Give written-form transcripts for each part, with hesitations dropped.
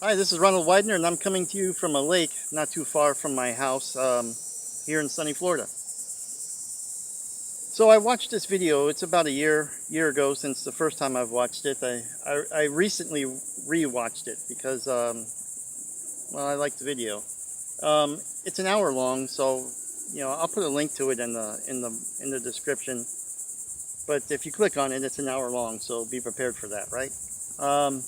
Hi, this is Ronald Widener, and I'm coming to you from a lake not too far from my house here in sunny Florida. So I watched this video. It's about a year ago since the first time I've watched it. I recently re-watched it because well, I liked the video. It's an hour long, so I'll put a link to it in the description. But if you click on it, it's an hour long, so be prepared for that, right? Um,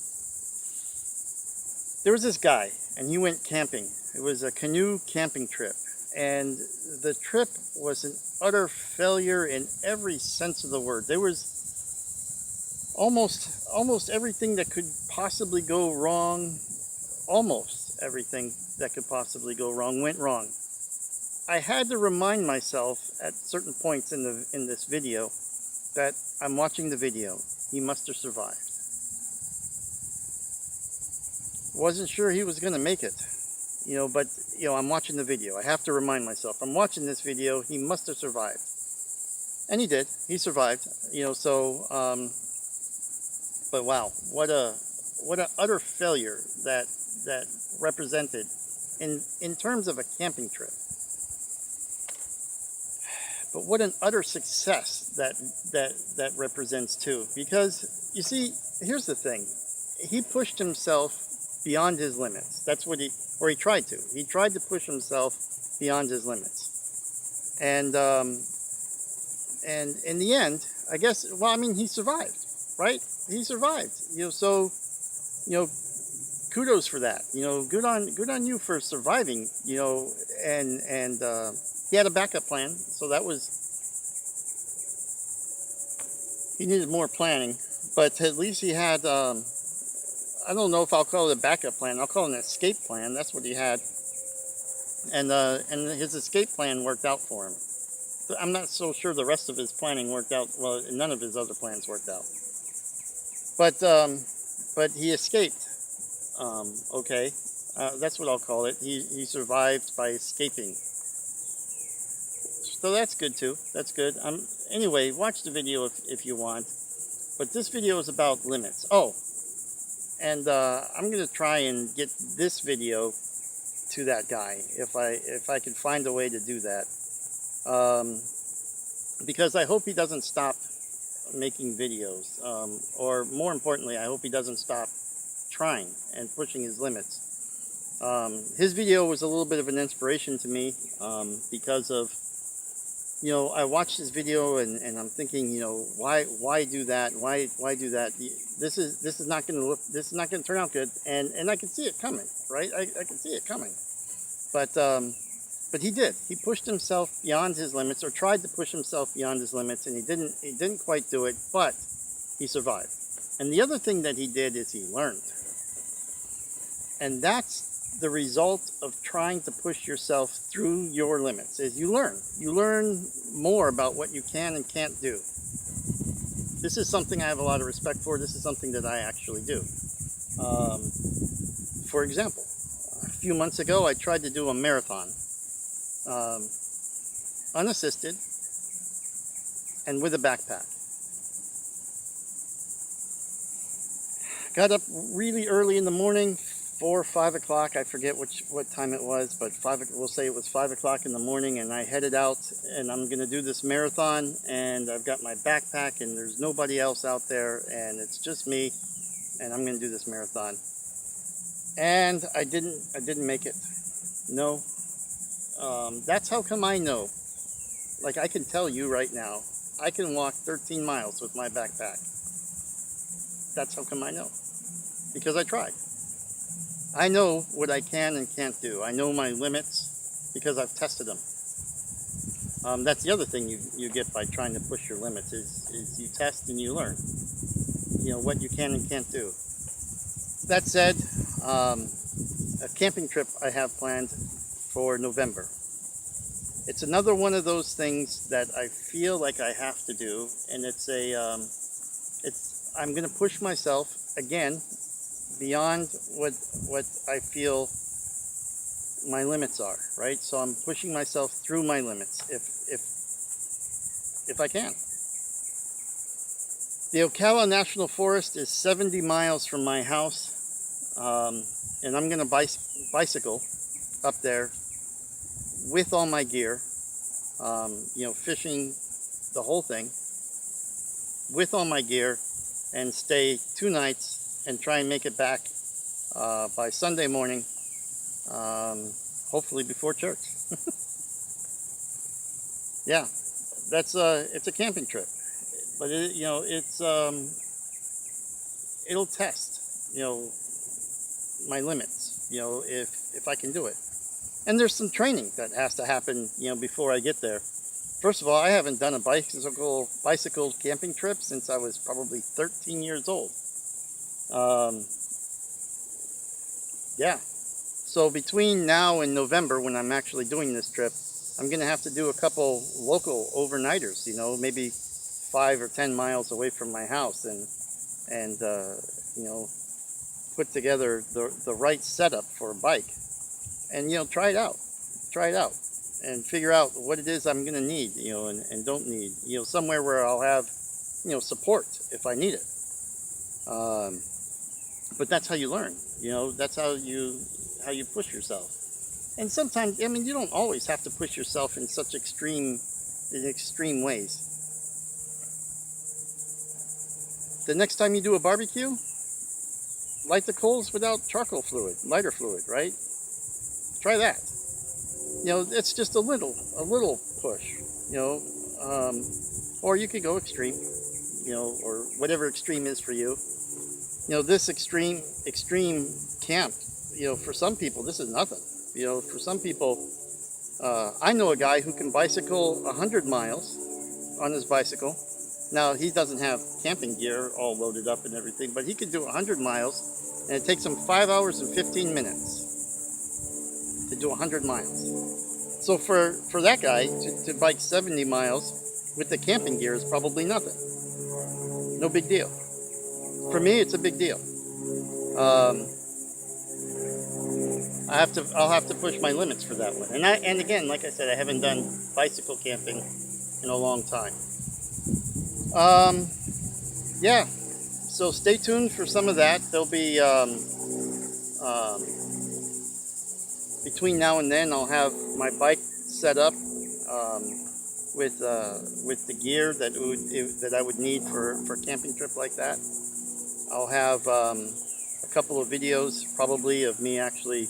there was this guy, and he went camping. It was a canoe camping trip, and the trip was an utter failure in every sense of the word. There was almost everything that could possibly go wrong. Almost everything that could possibly go wrong went wrong. I had to remind myself at certain points in this video that I'm watching the video. He must have survived. Wasn't sure he was going to make it, but I'm watching the video. I have to remind myself I'm watching this video. He must have survived, and he did. He survived. But wow, what a utter failure that represented in terms of a camping trip. But what an utter success that represents too. Because you see, here's the thing: he pushed himself beyond his limits. That's what he tried to. He tried to push himself beyond his limits, and in the end, I guess. Well, I mean, he survived, right? He survived. So you know, kudos for that. Good on you for surviving. And he had a backup plan, so that was he needed more planning, but at least he had. I don't know if I'll call it a backup plan. I'll call it an escape plan. That's what he had, and his escape plan worked out for him. I'm not so sure the rest of his planning worked out. Well, none of his other plans worked out, but he escaped. Okay, that's what I'll call it. He survived by escaping. So that's good too. That's good. Anyway, watch the video if you want. But this video is about limits. Oh, and I'm gonna try and get this video to that guy if I can find a way to do that. Because I hope he doesn't stop making videos, or more importantly, I hope he doesn't stop trying and pushing his limits. His video was a little bit of an inspiration to me, because of, I watched this video and I'm thinking, why do that? Why do that? This is not going to look, this is not going to turn out good, and I can see it coming, right? I can see it coming, but he did. He pushed himself beyond his limits, or tried to push himself beyond his limits, and he didn't quite do it, but he survived. And the other thing that he did is he learned. And that's the result of trying to push yourself through your limits, is you learn more about what you can and can't do. This is something I have a lot of respect for. This is something that I actually do. For example, a few months ago I tried to do a marathon, unassisted and with a backpack. Got up really early in the morning, 4 or 5 o'clock, I forget what time it was, but we'll say it was 5 o'clock in the morning, and I headed out, and I'm going to do this marathon, and I've got my backpack, and there's nobody else out there, and it's just me, and I'm going to do this marathon. And I didn't make it. No. That's how come I know. Like, I can tell you right now, I can walk 13 miles with my backpack. That's how come I know. Because I tried. I know what I can and can't do. I know my limits because I've tested them. That's the other thing you get by trying to push your limits is you test and you learn. What you can and can't do. That said, a camping trip I have planned for November. It's another one of those things that I feel like I have to do, and I'm going to push myself again beyond what I feel my limits are, right? So I'm pushing myself through my limits if I can. The Ocala National Forest is 70 miles from my house. and I'm going to bicycle up there with all my gear, fishing the whole thing with all my gear, and stay 2 nights and try and make it back by Sunday morning, hopefully before church. Yeah, that's it's a camping trip, but it'll test my limits, if I can do it. And there's some training that has to happen before I get there. First of all, I haven't done a bicycle camping trip since I was probably 13 years old. Yeah, so between now and November, when I'm actually doing this trip, I'm going to have to do a couple local overnighters, maybe 5 or 10 miles away from my house, and put together the right setup for a bike, and try it out, and figure out what it is I'm going to need, and don't need, somewhere where I'll have, support if I need it. But that's how you learn, that's how you push yourself. And sometimes, you don't always have to push yourself in such extreme ways. The next time you do a barbecue, light the coals without charcoal fluid, lighter fluid, right? Try that. It's just a little push, or you could go extreme, or whatever extreme is for you. This extreme camp, for some people, this is nothing. For some people, I know a guy who can bicycle 100 miles on his bicycle. Now, he doesn't have camping gear all loaded up and everything, but he could do 100 miles, and it takes him 5 hours and 15 minutes to do 100 miles. So for that guy to bike 70 miles with the camping gear is probably nothing. No big deal. For me, it's a big deal. I'll have to push my limits for that one. And again, like I said, I haven't done bicycle camping in a long time. Yeah, so stay tuned for some of that. There'll be between now and then, I'll have my bike set up with the gear that I would need for a camping trip like that. I'll have a couple of videos probably of me actually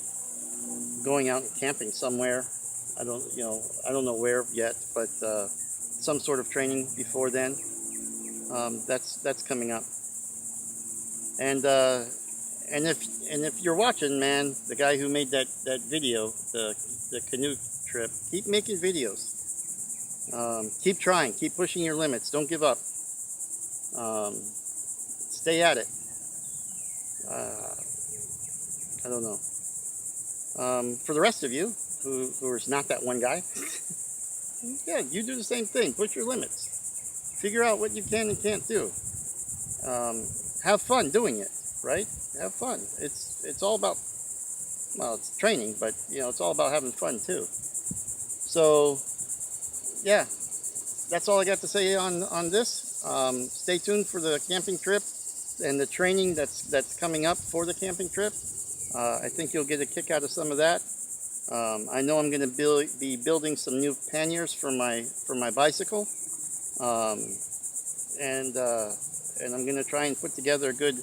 going out and camping somewhere. I don't know where yet, but some sort of training before then. That's coming up. And if you're watching, man, the guy who made that video, the canoe trip, keep making videos. Keep trying, keep pushing your limits. Don't give up. Stay at it. I don't know. For the rest of you who is not that one guy, yeah, you do the same thing. Push your limits. Figure out what you can and can't do. Have fun doing it, right? Have fun. It's all about, well, it's training, but it's all about having fun too. So yeah, that's all I got to say on this. Stay tuned for the camping trip and the training that's coming up for the camping trip. I think you'll get a kick out of some of that. I know I'm going to be building some new panniers for my bicycle, and I'm going to try and put together a good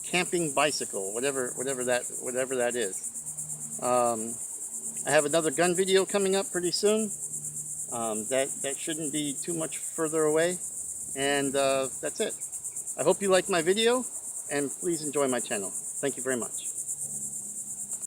camping bicycle, whatever that is. I have another gun video coming up pretty soon. That shouldn't be too much further away, and that's it. I hope you like my video, and please enjoy my channel. Thank you very much.